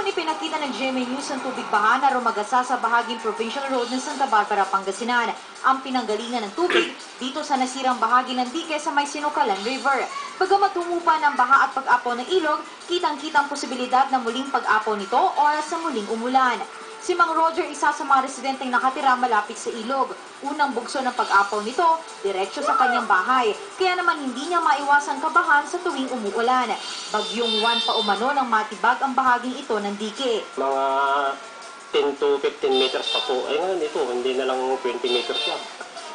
Kahapon ipinakita ng GMA News ang tubig baha na rumagasa sa bahaging Provincial Road ng Santa Barbara, Pangasinan. Ang pinanggalingan ng tubig dito sa nasirang bahagi ng dike sa may Sinukalan River. Bagamat humupa ng baha at pag-apaw ng ilog, kitang-kitang posibilidad na muling pag-apaw nito oras sa muling umulan. Si Mang Roger, isa sa mga residenteng nakatira malapit sa ilog. Unang bugso ng pag-apaw nito, diretso sa kanyang bahay. Kaya naman hindi niya maiwasang kabahan sa tuwing umuulan. Bagyong Juan pa umano ng matibag ang bahaging ito ng dike. Mga 10 to 15 meters pa po. Ay ngayon ito, hindi na lang 20 meters lang.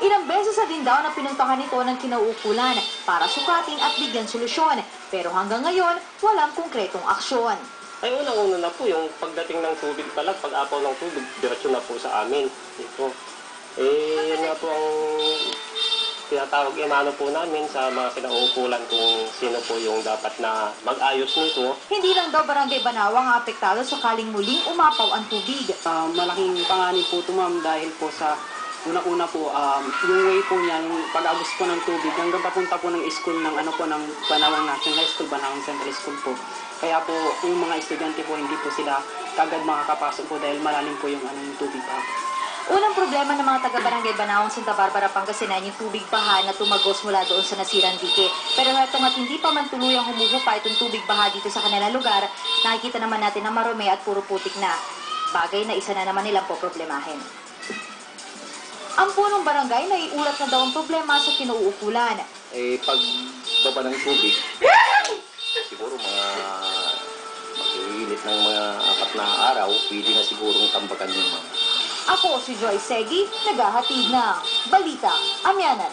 Ilang beses na din daw na pinuntahan ito ng kinauukulan para sukatin at bigyan solusyon. Pero hanggang ngayon, walang konkretong aksyon. Ay unang-una na po yung pagdating ng tubig pala, pag-apaw ng tubig, diretso na po sa amin. Ito. Yun nga po ang tinatawag imano po namin sa mga kinauukulan kung sino po yung dapat na mag-ayos nito. Hindi lang daw Barangay Banawa ang apektado sakaling muling umapaw ang tubig. Malaking panganib po ito, ma'am, dahil po sa una-una po, yung way po niya, yung pag-agos po ng tubig, hanggang papunta po ng school ng ng Banawang National High School, Banawang Central School po. Kaya po, yung mga estudyante po, hindi po sila kagad makakapasok po dahil malalim po yung tubig pa. Unang problema ng mga taga-Barangay Banaong, Santa Barbara, Pangasinan, yung tubig baha na tumagos mula doon sa nasirang dike. Pero heto nga't hindi pa man tuluyang humuhupa itong tubig baha dito sa kanilang lugar, nakikita naman natin na marumi at puro putik na. Bagay na isa na naman nilang poproblemahin. Ang punong barangay na iulat na daw ang problema sa kinauukulan. Pag baba ng tubig, siguro mga mag-iinit ng mga 4 na araw, pwede na sigurong tambakan yung mga. Ako si Joy Segi, naghahatid ng Balita Amyanan.